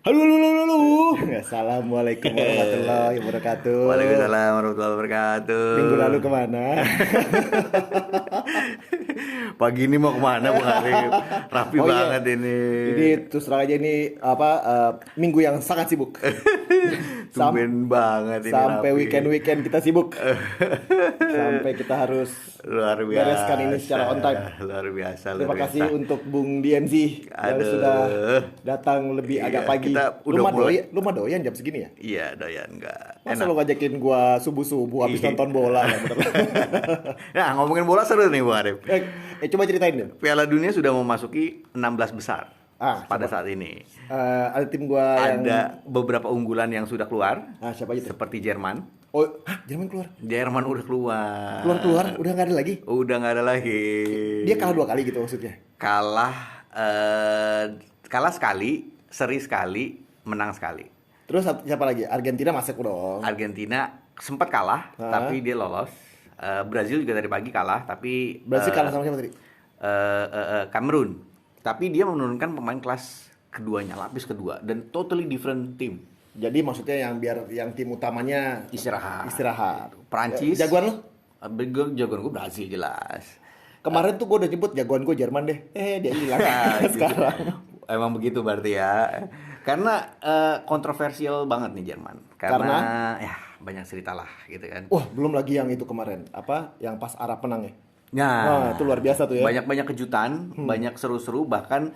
Halo, halo, halo, halo. Assalamualaikum warahmatullahi wabarakatuh. Waalaikumsalam warahmatullahi wabarakatuh. Minggu lalu kemana? Pagi ini mau kemana Bung Arif? Rapi Oh iya, banget ini. ini terus terang aja ini minggu yang sangat sibuk. Sam- Tumben banget ini Sampai rapi. weekend kita sibuk. Sampai kita harus Luar biasa. bereskan ini secara on time. Luar biasa. Terima luar kasih biasa. untuk Bung DMZ yang Aduh. sudah datang lebih Iya, agak pagi. kita Lu udah mah mulai. doyan, lu mah doyan jam segini ya? Iya, doyan enggak. Masa Enak. lu ngajakin gua subuh-subuh habis Iya. nonton bola ya, bener. Nah, ngomongin bola seru nih Bung Arif. Coba ceritain deh. Piala Dunia sudah memasuki 16 besar. Pada coba. saat ini. Ada tim gua yang Ada beberapa unggulan yang sudah keluar, siapa aja tuh? seperti Jerman. Oh, Jerman keluar. Jerman udah keluar. Keluar, udah nggak ada lagi. Udah nggak ada lagi. Dia kalah 2 kali gitu maksudnya. Kalah sekali, seri sekali, menang sekali. Terus siapa lagi? Argentina masuk dong. Argentina sempat kalah, tapi dia lolos. Brazil juga tadi pagi kalah, tapi Berarti kalah sama siapa tadi? Kamerun. Tapi dia menurunkan pemain kelas keduanya, lapis kedua, dan totally different team. Jadi maksudnya biar yang tim utamanya Istirahat. Gitu. Perancis. Jagoan lo? Jagoan gue Brazil jelas. Kemarin tuh gue udah nyebut jagoan gue Jerman deh. Dia hilang Gitu. sekarang. Emang begitu berarti ya. Karena kontroversial banget nih Jerman. Karena ya banyak cerita lah gitu kan. Wah, belum lagi yang itu kemarin. Yang pas Arab menang ya. Nah, Wah, itu luar biasa tuh ya. banyak kejutan, banyak seru-seru, bahkan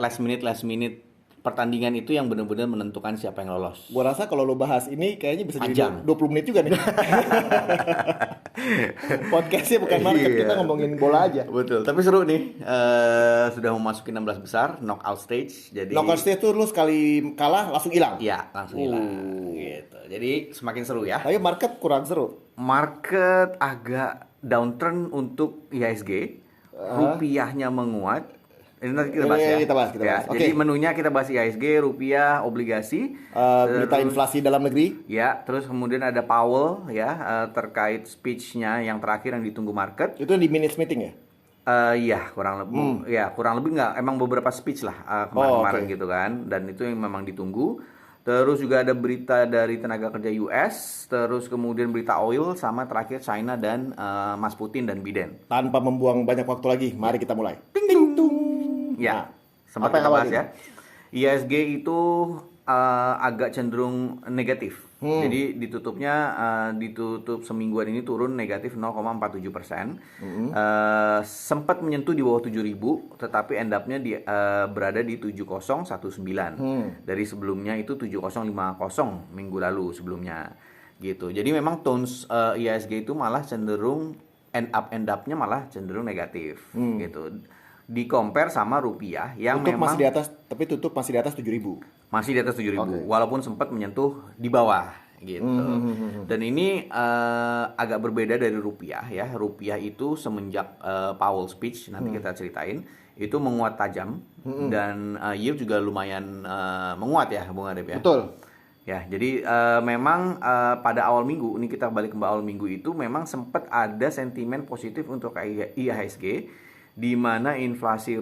last minute pertandingan itu yang benar-benar menentukan siapa yang lolos. Gua rasa kalau lo bahas ini kayaknya bisa jadi Panjang. 20 menit juga nih. Podcastnya bukan market, Iya. kita ngomongin bola aja. Betul, tapi seru nih. Sudah memasuki 16 besar, knockout stage. Jadi Knockout stage tuh lu sekali kalah langsung hilang. Iya, langsung hilang gitu. Jadi semakin seru ya. Tapi market kurang seru. Market agak downturn untuk IHSG, rupiahnya menguat. Ini nanti kita bahas ya. Kita bahas. Jadi Oke. menunya kita bahas IHSG, rupiah, obligasi, Berita inflasi dalam negeri. ya. Terus kemudian ada Powell ya terkait speech-nya yang terakhir yang ditunggu market. Itu di minutes meeting ya? Iya kurang lebih nggak, emang beberapa speech lah kemarin-kemarin oke. gitu kan, dan itu yang memang ditunggu. Terus juga ada berita dari tenaga kerja US, terus kemudian berita oil, sama terakhir China dan Mas Putin dan Biden. Tanpa membuang banyak waktu lagi, mari kita mulai. Ting ting tung. Nah, Ya, sempat apa yang kita bahas awalnya? ya. ISG itu agak cenderung negatif. Jadi ditutup semingguan ini turun negatif 0,47%. Sempat menyentuh di bawah 7.000, tetapi end up-nya berada di 7019. Dari sebelumnya itu 7050 minggu lalu sebelumnya. Gitu. Jadi memang tones ISG itu malah cenderung end up-nya malah cenderung negatif gitu. Di compare sama rupiah yang tutup memang masih di atas, tapi tutup masih di atas 7.000. masih di atas 7.000, Oke. walaupun sempat menyentuh di bawah gitu. Dan ini agak berbeda dari rupiah ya. Rupiah itu semenjak Powell speech, nanti kita ceritain, itu menguat tajam dan yield juga lumayan menguat ya Bung Arif ya. Betul. Ya, jadi memang pada awal minggu, ini kita balik ke awal minggu itu memang sempat ada sentimen positif untuk IHSG, di mana inflasi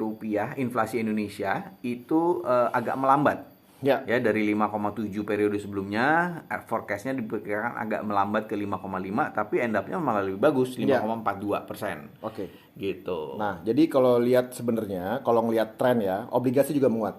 Indonesia itu agak melambat. Ya. Ya, dari 5,7 periode sebelumnya, forecast-nya diperkirakan agak melambat ke 5,5, tapi end up-nya malah lebih bagus, 5,42%. Oke. Gitu. Nah, jadi kalau lihat sebenarnya, kalau ngelihat tren ya, obligasi juga menguat.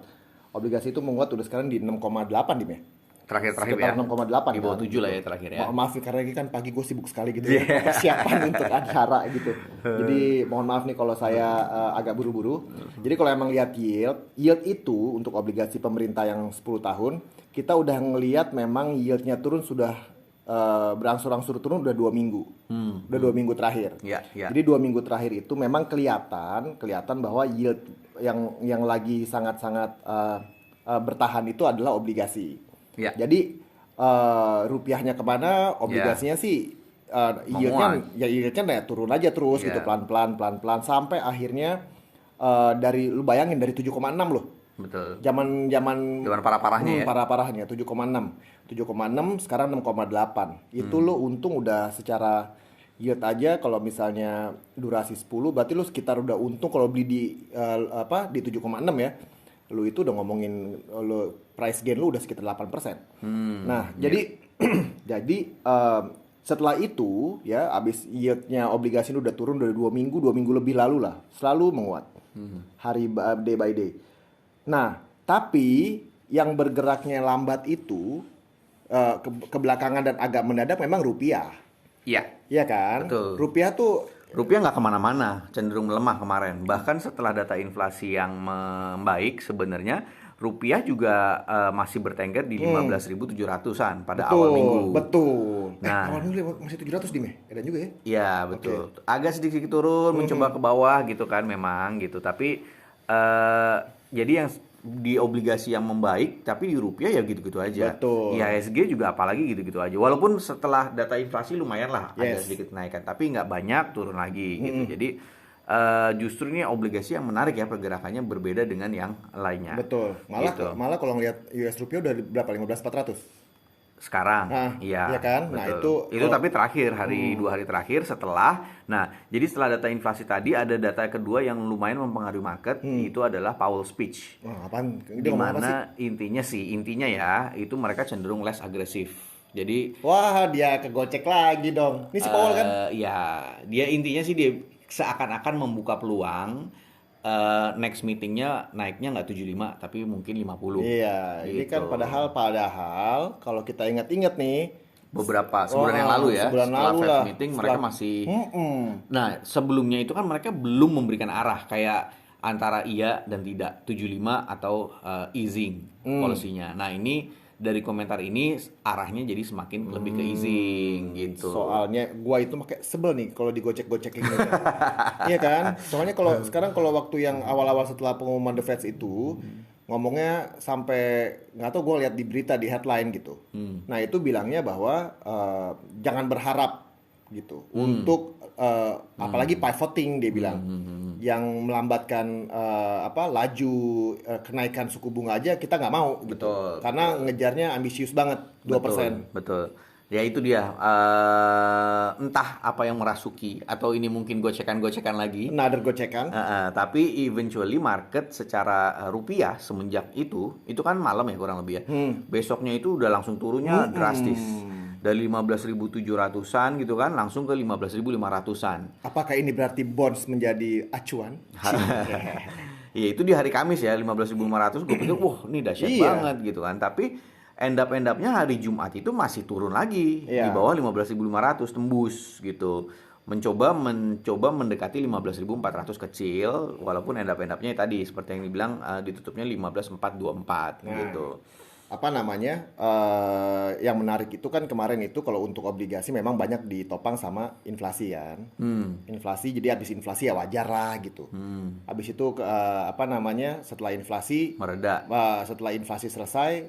Obligasi itu menguat udah sekarang di 6,8 dim ya. Terakhir Sekitar ya. 6,8 Di bawah kan, 7 lah ya terakhir ya. Maaf nih, karena ini kan pagi gue sibuk sekali gitu ya, persiapan untuk acara gitu. Jadi mohon maaf nih kalau saya agak buru-buru. Jadi kalau emang lihat yield itu untuk obligasi pemerintah yang 10 tahun, kita udah ngelihat memang yieldnya turun sudah berangsur-angsur turun udah 2 minggu. Udah 2 minggu terakhir. Ya. Jadi 2 minggu terakhir itu memang kelihatan bahwa yield yang lagi sangat-sangat bertahan itu adalah obligasi. Ya. Jadi rupiahnya kemana, obligasinya sih yieldnya turun aja terus gitu pelan-pelan sampai akhirnya lu bayangin dari 7,6 loh. Betul. Zaman parah-parahnya ya. Parah-parahnya 7,6 sekarang 6,8. Itu lo untung udah secara yield aja kalau misalnya durasi 10 berarti lu sekitar udah untung kalau beli di 7,6 ya. lu itu udah ngomongin lu price gain lu udah sekitar 8%. Nah, jadi jadi setelah itu ya abis yieldnya obligasi lu udah turun dari 2 minggu lebih lalu lah, selalu menguat. Day by day. Nah, tapi yang bergeraknya lambat itu kebelakangan dan agak mendadak memang rupiah. Iya. Iya kan? Betul. Rupiah nggak kemana-mana, cenderung melemah kemarin. Bahkan setelah data inflasi yang membaik, sebenarnya rupiah juga masih bertengger di 15.700-an pada awal minggu. Betul. Nah, awal minggu masih 700 nih, ada juga ya? Iya, betul. Agak sedikit turun, mencoba ke bawah gitu kan memang gitu. Tapi jadi yang di obligasi yang membaik, tapi di rupiah ya gitu-gitu aja. Betul. IHSG juga apalagi gitu-gitu aja. Walaupun setelah data inflasi lumayan lah ada Yes. sedikit kenaikan, tapi nggak banyak turun lagi gitu. Jadi justru ini obligasi yang menarik ya, pergerakannya berbeda dengan yang lainnya. Betul. Malah Gitu. malah kalau ngelihat US rupiah udah berapa? 15.400. Sekarang, Nah, iya, iya kan? Nah, betul. itu Tapi terakhir 2 hari terakhir setelah. Nah, jadi setelah data inflasi tadi ada data kedua yang lumayan mempengaruhi market, itu adalah Powell speech. Wah, apaan? Dia Di ngomong apa sih? mana intinya ya, itu mereka cenderung less agresif. Jadi Wah, dia kegocek lagi dong. Ini si Powell kan? ya, dia intinya sih dia seakan-akan membuka peluang next meetingnya naiknya nggak 75 tapi mungkin 50. Iya, ini kan Gitu. padahal kalau kita ingat-ingat nih, Beberapa sebulan yang lalu ya, sebulan setelah lalu Fed lah. meeting mereka Setelah- masih. Mm-mm. Nah, sebelumnya itu kan mereka belum memberikan arah kayak antara iya dan tidak, 75 atau easing polisinya. Nah, ini dari komentar ini arahnya jadi semakin lebih ke easing gitu. Soalnya gua itu pakai sebel nih kalau digocek-gocekin gitu. Iya kan? Soalnya kalau waktu yang awal-awal setelah pengumuman The Fed itu ngomongnya sampai nggak tahu, gue lihat di berita di headline gitu. Nah, itu bilangnya bahwa jangan berharap gitu untuk apalagi pivoting, dia bilang yang melambatkan laju kenaikan suku bunga aja kita nggak mau gitu. Betul, Karena ngejarnya ambisius banget 2%. Betul. Ya itu dia, entah apa yang merasuki atau ini mungkin gocekan-gocekan lagi. Another gocekan. Tapi eventually market secara rupiah semenjak itu kan malam ya kurang lebih ya. Besoknya itu udah langsung turunnya drastis. Dari 15.700-an gitu kan langsung ke 15.500-an. Apakah ini berarti bonds menjadi acuan? Iya, itu di hari Kamis ya 15.500, gue pikir wah ini dahsyat Iya. banget gitu kan. Tapi end up-nya hari Jumat itu masih turun lagi di Iya. bawah 15.500 tembus gitu. Mencoba mendekati 15.400 kecil, walaupun end up-nya tadi seperti yang dibilang ditutupnya 15.424 gitu. Apa namanya, yang menarik itu kan kemarin itu kalau untuk obligasi memang banyak ditopang sama inflasi kan. Inflasi, jadi habis inflasi ya wajar lah gitu. Habis itu setelah inflasi Mereda. setelah inflasi selesai,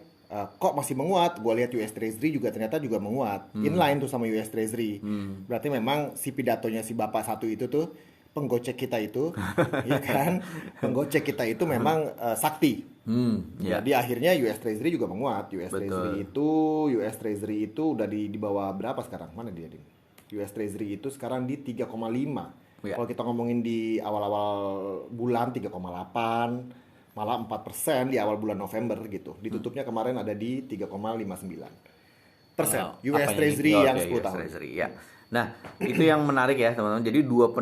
kok masih menguat. Gue lihat US Treasury juga ternyata juga menguat, inline tuh sama US Treasury. Berarti memang si pidatonya si bapak satu itu tuh penggocek kita itu, ya kan? Penggocek kita itu memang sakti. Ya. Jadi akhirnya US Treasury juga menguat. US Betul. Treasury itu udah di bawah berapa sekarang? Mana dia, Din? US Treasury itu sekarang di 3,5. Ya. Kalau kita ngomongin di awal-awal bulan 3,8, malah 4% di awal bulan November gitu. Ditutupnya kemarin ada di 3,59%. US Treasury yang 10 tahun. Treasury, ya. Nah, itu yang menarik ya teman-teman. Jadi dua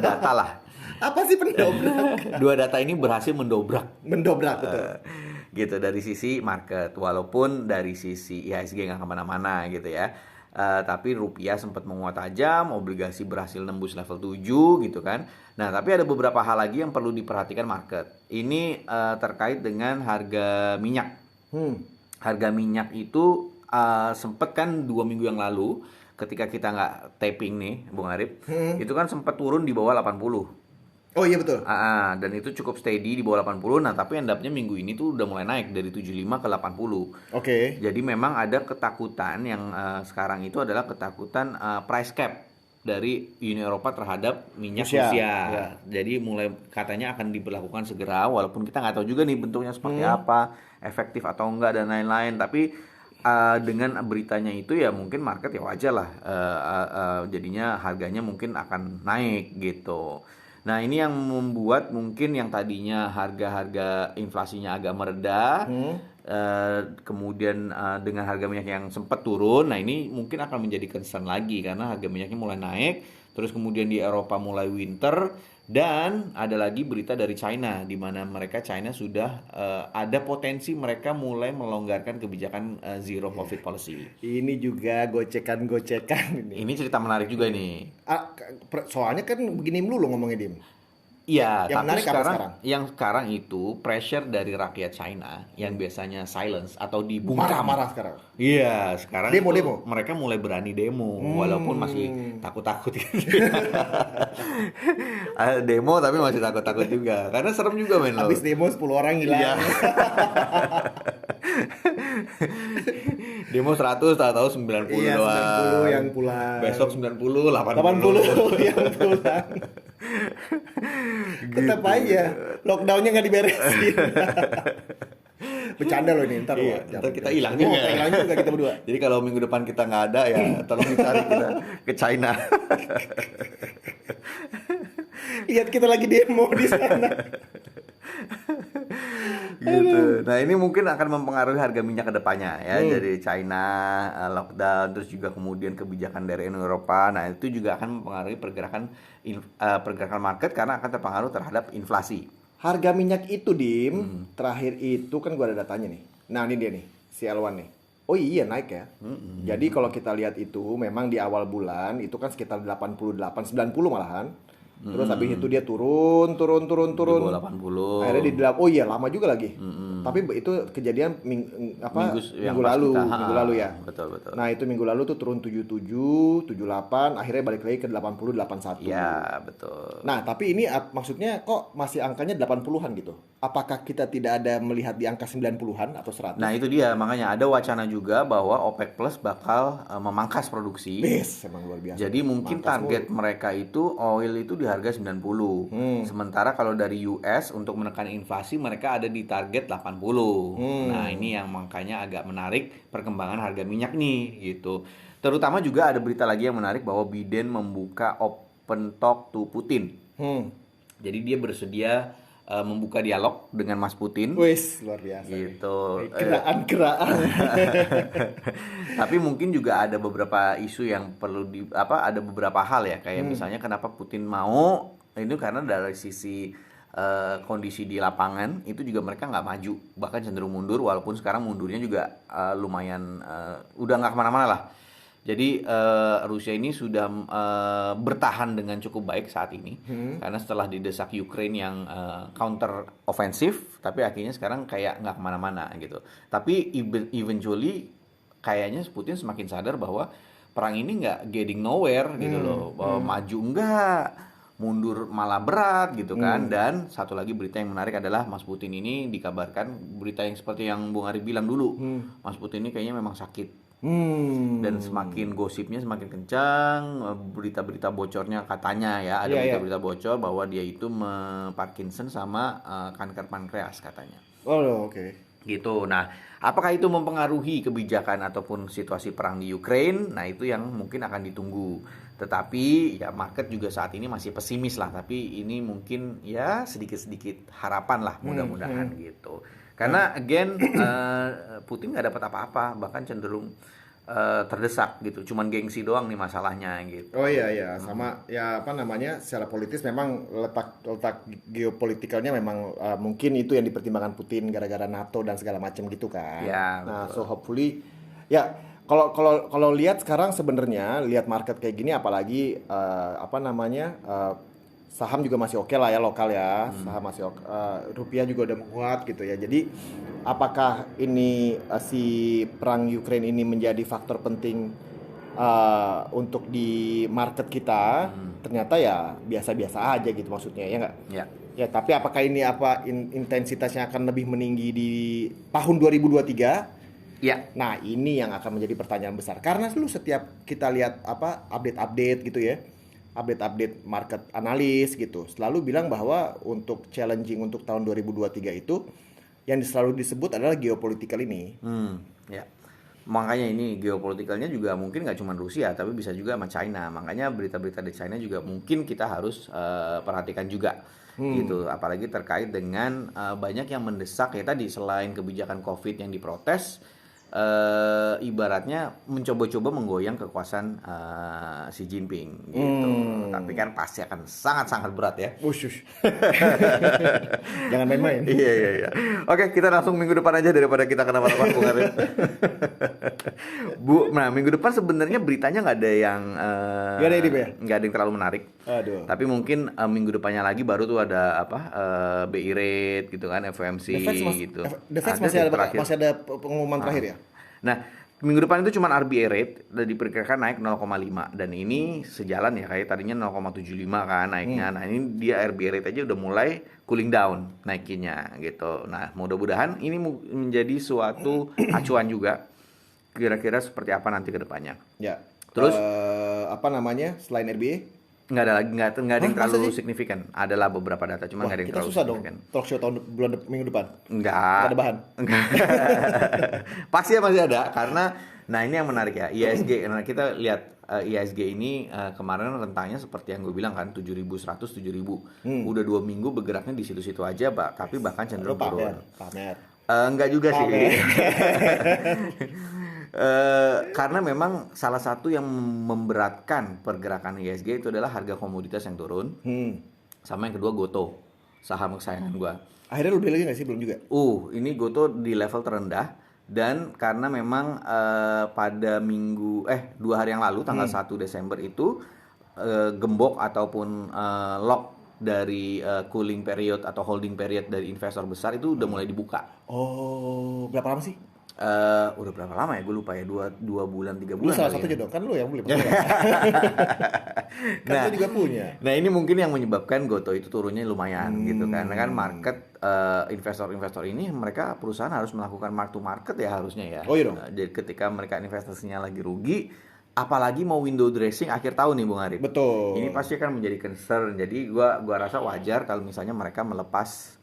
data lah. Apa sih pendobrak? Dua data ini berhasil mendobrak. Mendobrak, betul. Gitu dari sisi market, walaupun dari sisi IHSG nggak kemana-mana gitu ya. Tapi rupiah sempat menguat tajam, obligasi berhasil nembus level 7 gitu kan. Nah, tapi ada beberapa hal lagi yang perlu diperhatikan market. Ini terkait dengan harga minyak. Harga minyak itu sempat kan 2 minggu yang lalu ketika kita nggak taping nih, Bung Arif, itu kan sempat turun di bawah 80. Oh iya betul. Dan itu cukup steady di bawah 80. Nah, tapi end up-nya minggu ini tuh udah mulai naik dari 75 ke 80. Oke. Jadi memang ada ketakutan yang sekarang itu adalah ketakutan price cap dari Uni Eropa terhadap minyak Rusia. Ya. Jadi mulai katanya akan diberlakukan segera, walaupun kita nggak tahu juga nih bentuknya seperti apa, efektif atau enggak dan lain-lain. Tapi dengan beritanya itu ya mungkin market ya wajar lah, jadinya harganya mungkin akan naik gitu. Nah, ini yang membuat mungkin yang tadinya harga-harga inflasinya agak mereda, kemudian dengan harga minyak yang sempat turun, nah ini mungkin akan menjadi concern lagi karena harga minyaknya mulai naik, terus kemudian di Eropa mulai winter, dan ada lagi berita dari China, di mana China sudah ada potensi mereka mulai melonggarkan kebijakan zero COVID policy. Ini juga gocekan-gocekan ini. Ini cerita menarik juga ini. Soalnya kan begini melulu ngomongnya Dim. Iya, Yang tapi menarik apa sekarang? yang sekarang itu pressure dari rakyat China yang biasanya silence atau dibungkam. Marah-marah sekarang. Iya, sekarang Demo, itu demo. mereka mulai berani demo, walaupun masih takut-takut gitu. Ada demo tapi masih takut-takut juga, karena serem juga men lo. Habis demo 10 orang hilang. Iya. Demo 100, tahu-tahu 90 Iya, doang. 90 yang pulang. Besok 90, 80 yang pulang. Tetap aja lockdownnya nggak diberesin. Bercanda loh ini, ntar Iya, loh. ntar kita hilang juga. Kita hilang juga kita berdua. Jadi kalau minggu depan kita nggak ada ya tolong dicari kita ke China. Lihat kita lagi demo di sana. Gitu. Nah, ini mungkin akan mempengaruhi harga minyak ke depannya ya, dari China, lockdown, terus juga kemudian kebijakan dari Uni Eropa. Nah, itu juga akan mempengaruhi pergerakan market karena akan terpengaruh terhadap inflasi. Harga minyak itu Dim, terakhir itu kan gua ada datanya nih. Nah, ini dia nih, si L1 nih. Oh iya naik ya. Jadi kalau kita lihat itu memang di awal bulan itu kan sekitar 88, 90 malahan. Terus habis itu dia turun. Di bawah 80. Akhirnya oh iya lama juga lagi. Tapi itu kejadian minggu Minggu lalu ya. Betul. Nah, itu minggu lalu tuh turun 77, 78, akhirnya balik lagi ke 80, 81. Ya, betul. Nah, tapi ini maksudnya kok masih angkanya 80-an gitu? Apakah kita tidak ada melihat di angka 90-an atau 100? Nah, itu dia, makanya ada wacana juga bahwa OPEC Plus bakal memangkas produksi. Yes, emang luar biasa. Jadi mungkin target mereka itu oil itu di harga 90. Sementara kalau dari US untuk menekan inflasi mereka ada di target 80. Nah, ini yang makanya agak menarik perkembangan harga minyak nih gitu. Terutama juga ada berita lagi yang menarik bahwa Biden membuka open talk to Putin. Jadi dia bersedia membuka dialog dengan Mas Putin. Wis, luar biasa. Gitu. Geraan. Tapi mungkin juga ada beberapa isu yang perlu ada beberapa hal ya, kayak misalnya kenapa Putin mau, itu karena dari sisi kondisi di lapangan itu juga mereka nggak maju, bahkan cenderung mundur, walaupun sekarang mundurnya juga lumayan udah nggak kemana-mana lah. Jadi Rusia ini sudah bertahan dengan cukup baik saat ini, karena setelah didesak Ukraine yang counter offensif, tapi akhirnya sekarang kayak nggak kemana-mana gitu. Tapi eventually kayaknya Putin semakin sadar bahwa perang ini nggak getting nowhere gitu loh, bahwa maju enggak, mundur malah berat gitu kan. Dan satu lagi berita yang menarik adalah Mas Putin ini dikabarkan, berita yang seperti yang Bung Ari bilang dulu, Mas Putin ini kayaknya memang sakit. Dan semakin gosipnya semakin kencang, berita-berita bocornya katanya ya, ada berita-berita bocor bahwa dia itu Parkinson sama kanker pankreas katanya. Oh, oke. Gitu. Nah, apakah itu mempengaruhi kebijakan ataupun situasi perang di Ukraine? Nah, itu yang mungkin akan ditunggu. Tetapi ya market juga saat ini masih pesimis lah, tapi ini mungkin ya sedikit-sedikit harapan lah, mudah-mudahan gitu. Karena again Putin nggak dapat apa-apa, bahkan cenderung terdesak gitu, cuman gengsi doang nih masalahnya gitu. Oh iya, sama ya apa namanya, secara politis memang letak geopolitikalnya memang mungkin itu yang dipertimbangkan Putin gara-gara NATO dan segala macam gitu kan. Ya, nah, betul. so hopefully ya kalau lihat sekarang sebenarnya lihat market kayak gini, apalagi saham juga masih oke lah ya, lokal ya, saham masih rupiah juga udah menguat gitu ya. Jadi apakah ini si perang Ukraine ini menjadi faktor penting untuk di market kita? Ternyata ya biasa-biasa aja gitu maksudnya, ya nggak? Ya. Ya, tapi apakah ini intensitasnya akan lebih meninggi di tahun 2023? Ya. Nah, ini yang akan menjadi pertanyaan besar, karena lu setiap kita lihat update-update gitu ya, update market analis gitu, selalu bilang bahwa untuk challenging untuk tahun 2023 itu yang selalu disebut adalah geopolitikal ini. Ya. Makanya ini geopolitikalnya juga mungkin nggak cuma Rusia, tapi bisa juga sama China. Makanya berita-berita dari China juga mungkin kita harus perhatikan juga gitu. Apalagi terkait dengan banyak yang mendesak ya tadi, selain kebijakan COVID yang diprotes, ibaratnya mencoba-coba menggoyang kekuasaan Xi Jinping gitu. Tapi kan pasti akan sangat-sangat berat ya. Ush. Jangan main-main. Iya. Oke, kita langsung minggu depan aja daripada kita kenapa-napa, Bung Arif. Nah minggu depan sebenarnya beritanya nggak ada yang Nggak ada edip ya? nggak ada yang terlalu menarik. Aduh. Tapi mungkin minggu depannya lagi baru tuh ada apa BI rate gitu kan, FOMC gitu. The Fed masih ada pengumuman terakhir ya? Nah, minggu depan itu cuma RBI rate diperkirakan naik 0,5 dan ini sejalan ya, kayak tadinya 0,75 kan naiknya. Nah, ini dia RBI rate aja udah mulai cooling down naikinnya gitu. Nah, mudah-mudahan ini menjadi suatu acuan juga kira-kira seperti apa nanti ke depannya. Ya. Terus apa namanya selain RBA? nggak ada lagi, nggak ada yang terlalu sih? signifikan. Adalah beberapa data, cuma nggak ada yang Kita terlalu susah dong signifikan. talk show minggu depan. Nggak Nggak ada bahan. Enggak. Pasti masih ada karena nah ini yang menarik ya, IHSG. Nah, kita lihat IHSG ini kemarin rentangnya seperti yang gue bilang kan 7.100 7.000. Udah 2 minggu bergeraknya di situ-situ aja, tapi bahkan cenderung turun. Pamer. Enggak juga sih. Karena memang salah satu yang memberatkan pergerakan IHSG itu adalah harga komoditas yang turun. Sama yang kedua Goto, saham kesayangan gua. Akhirnya lu beli lagi nggak sih? Belum juga. Ini Goto di level terendah dan karena memang pada 2 hari yang lalu tanggal 1 Desember itu gembok ataupun lock dari cooling period atau holding period dari investor besar itu udah mulai dibuka. Oh, berapa lama sih? Udah berapa lama ya? Gue lupa ya, 2 bulan 3 Lu bulan. salah satu aja dong, kan lu yang beli. Kan lu juga punya. Nah ini mungkin yang menyebabkan Goto itu turunnya lumayan gitu kan. Karena kan market investor-investor ini mereka perusahaan harus melakukan mark to market ya harusnya ya. Oh iya dong. Jadi ketika mereka investasinya lagi rugi, apalagi mau window dressing akhir tahun nih Bung Arif. Betul. Ini pasti akan menjadi concern. Jadi gua rasa wajar kalau misalnya mereka melepas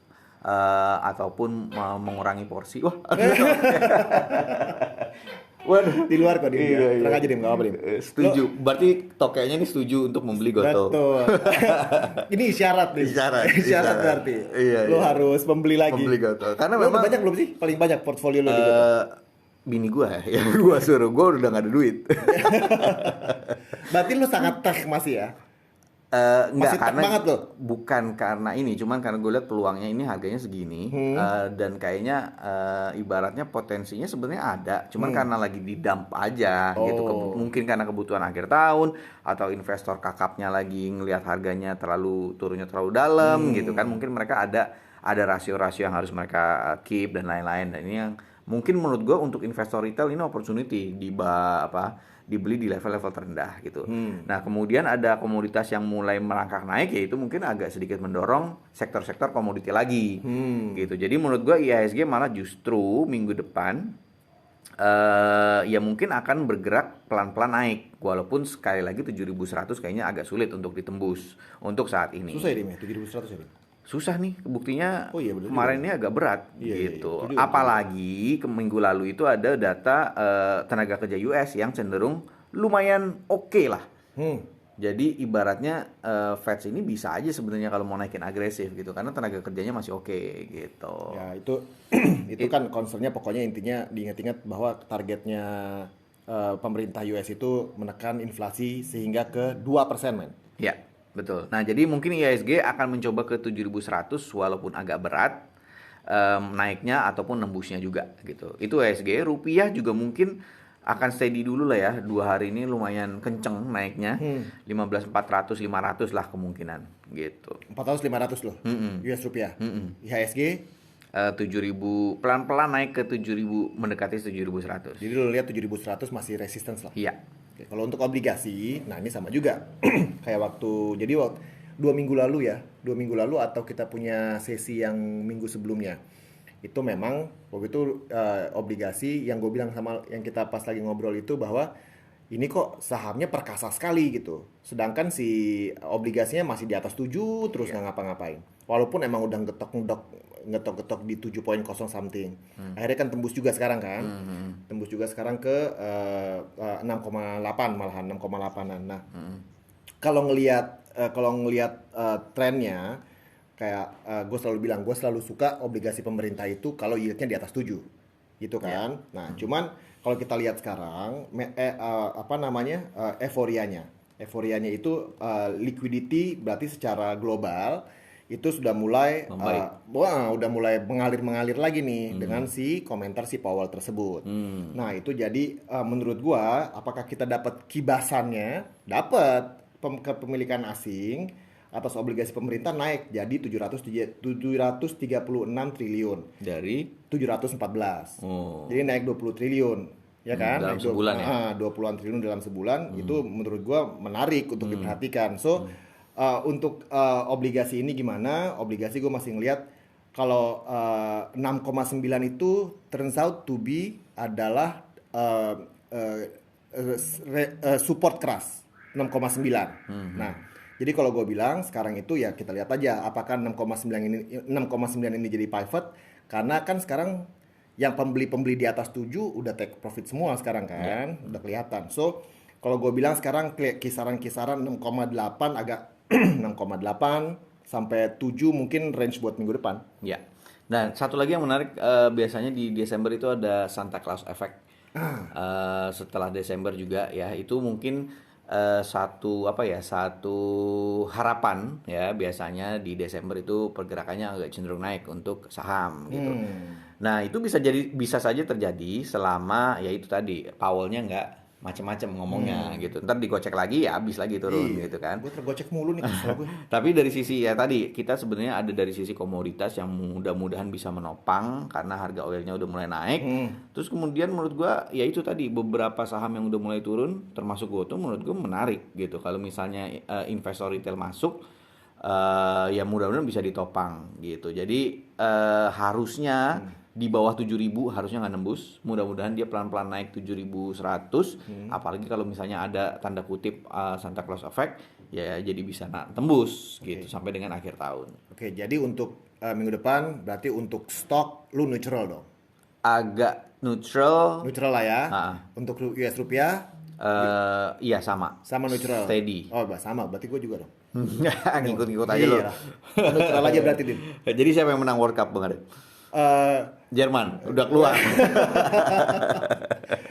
ataupun mengurangi porsi. Wah, waduh, di luar kok dia. Iya. Tenang aja Dim, enggak apa-apa Dim. Setuju. Berarti tokenya ini setuju untuk membeli Goto. Betul. Ini isyarat nih. Isyarat berarti. Iya, lu harus membeli lagi. Membeli Goto. Karena Lu memang banyak belum sih? Paling banyak portfolio lu di Goto. bini gua ya, yang gua suruh, gua udah gak ada duit. Berarti lu sangat tech masih ya? Enggak, Masih karena banget loh. bukan karena ini, cuman karena gue lihat peluangnya ini harganya segini dan kayaknya ibaratnya potensinya sebenarnya ada, cuman karena lagi di dump aja gitu. Mungkin karena kebutuhan akhir tahun atau investor kakapnya lagi ngelihat harganya turunnya terlalu dalam gitu kan. Mungkin mereka ada rasio-rasio yang harus mereka keep dan lain-lain, dan ini yang mungkin menurut gue untuk investor retail ini opportunity dibeli di level-level terendah gitu. Nah kemudian ada komoditas yang mulai merangkak naik, yaitu mungkin agak sedikit mendorong sektor-sektor komoditi lagi gitu. Jadi menurut gue IHSG malah justru minggu depan ya mungkin akan bergerak pelan-pelan naik, walaupun sekali lagi 7.100 kayaknya agak sulit untuk ditembus untuk saat ini. Susah ya Dim ya, 7.100 ya Dim? Susah nih, buktinya Bener kemarin juga. ini agak berat Iya. gitu. Itu juga. Apalagi ke minggu lalu itu ada data tenaga kerja US yang cenderung lumayan oke lah. Jadi ibaratnya Fed ini bisa aja sebenarnya kalau mau naikin agresif gitu, karena tenaga kerjanya masih oke gitu. Ya itu kan concernnya, pokoknya intinya diingat-ingat bahwa targetnya pemerintah US itu menekan inflasi sehingga ke 2% men. Ya, betul. Nah, jadi mungkin IHSG akan mencoba ke 7.100 walaupun agak berat naiknya ataupun nembusnya juga gitu. Itu IHSG. Rupiah juga mungkin akan steady dulu lah ya. 2 hari ini lumayan kenceng naiknya. 15.400 500 lah kemungkinan gitu. 400-500 loh. US rupiah. IHSG 7.000 pelan-pelan naik ke 7.000, mendekati 7.100. jadi lo lihat 7.100 masih resistance lah. Iya. Oke, kalau untuk obligasi, nah ini sama juga. Kayak waktu 2 minggu lalu ya, 2 minggu lalu atau kita punya sesi yang minggu sebelumnya. Itu memang waktu itu obligasi yang gue bilang sama yang kita pas lagi ngobrol itu bahwa ini kok sahamnya perkasa sekali gitu. Sedangkan si obligasinya masih di atas 7 terus nggak ngapa-ngapain. Walaupun emang udah ngetok-ngedok ngetok-ngetok di 7.0 something. Akhirnya kan tembus juga sekarang kan. Tembus juga sekarang ke 6,8 malahan 6,8-an. Nah, kalau ngelihat trennya kayak gue selalu bilang gue selalu suka obligasi pemerintah itu kalau yieldnya di atas 7 gitu kan. Nah, cuman kalau kita lihat sekarang euforianya itu liquidity berarti secara global itu sudah mulai udah mulai mengalir lagi nih dengan si komentar si Powell tersebut. Nah, itu jadi menurut gua apakah kita dapat kibasannya? Dapat kepemilikan asing atas obligasi pemerintah naik jadi 736 triliun dari 714. Jadi naik 20 triliun. Ya kan? Dalam sebulan ya. 20-an triliun dalam sebulan itu menurut gua menarik untuk diperhatikan. So untuk obligasi ini gimana? Obligasi gue masih ngelihat kalau 6,9 itu turns out to be adalah support keras 6,9. Nah, jadi kalau gue bilang sekarang itu ya kita lihat aja apakah 6,9 ini jadi pivot karena kan sekarang yang pembeli di atas 7 udah take profit semua sekarang kan, udah kelihatan. So kalau gue bilang sekarang kisaran-kisaran 6,8 agak 6,8 sampai 7 mungkin range buat minggu depan. Ya. Nah, satu lagi yang menarik biasanya di Desember itu ada Santa Claus Effect. Setelah Desember juga ya, itu mungkin satu harapan ya, biasanya di Desember itu pergerakannya agak cenderung naik untuk saham gitu. Nah, itu bisa saja terjadi selama ya itu tadi Powell-nya nggak macam-macam ngomongnya gitu. Ntar digocek lagi ya habis lagi turun gitu kan. Gue tergocek mulu nih kesel gue. Tapi dari sisi ya tadi kita sebenarnya ada dari sisi komoditas yang mudah-mudahan bisa menopang karena harga oilnya udah mulai naik. Terus kemudian menurut gua ya itu tadi beberapa saham yang udah mulai turun termasuk GoTo menurut gua menarik gitu. Kalau misalnya investor retail masuk ya mudah-mudahan bisa ditopang gitu. Jadi harusnya di bawah 7.000 harusnya nggak nembus. Mudah-mudahan dia pelan-pelan naik 7.100. Apalagi kalau misalnya ada tanda kutip Santa Claus Effect, ya jadi bisa tembus gitu sampai dengan akhir tahun. Oke, jadi untuk minggu depan berarti untuk stok lu neutral dong. Agak neutral. Neutral lah ya. Untuk US rupiah? Iya sama. Sama neutral. Steady. Oh, sama. Berarti gue juga dong. Ngikut-ngikut aja lo. Neutral aja berarti, Din. Jadi siapa yang menang World Cup, Bang Adit? Jerman udah keluar.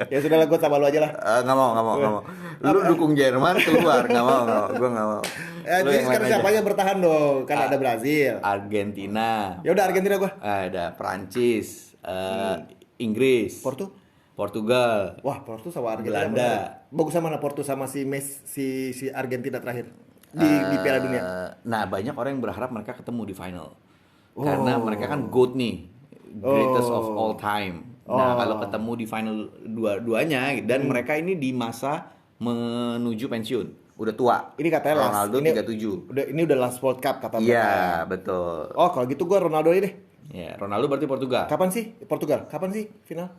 Ya sudahlah, gue sama lu aja lah. Nggak mau. Lu dukung Jerman keluar, nggak mau. Gue nggak mau. Jadi sekarang siapa aja bertahan dong? Kan ada Brazil, Argentina. Ya udah Argentina gue. Ada Prancis, Inggris, Portugal. Wah, Portu sama Argentina. Belanda. Bagus sama Portu sama si Argentina terakhir di Piala Dunia. Nah, banyak orang yang berharap mereka ketemu di final. Karena mereka kan GOAT nih, greatest of all time. Nah, kalau ketemu di final dua-duanya dan mereka ini di masa menuju pensiun, udah tua. Ini katanya Ronaldo 37. Ini udah last World Cup kata mereka. Iya, betul. Oh, kalau gitu gue Ronaldo ini deh. Ya, Ronaldo berarti Portugal. Kapan sih Portugal? Kapan sih final?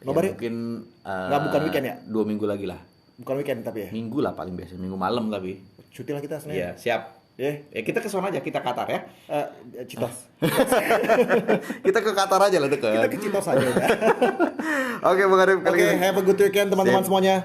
Ya, mungkin bukan weekend ya? 2 minggu lagi lah. Bukan weekend tapi ya? Minggu lah paling biasa, minggu malam tapi. Cuti lah kita Senin. Iya, siap. Ya kita ke sana aja, kita Qatar ya. Citos. Kita ke Qatar aja lah dekat. Kita ke Citos aja udah. Oke, Bang Arif. Oke, have a good weekend teman-teman semuanya.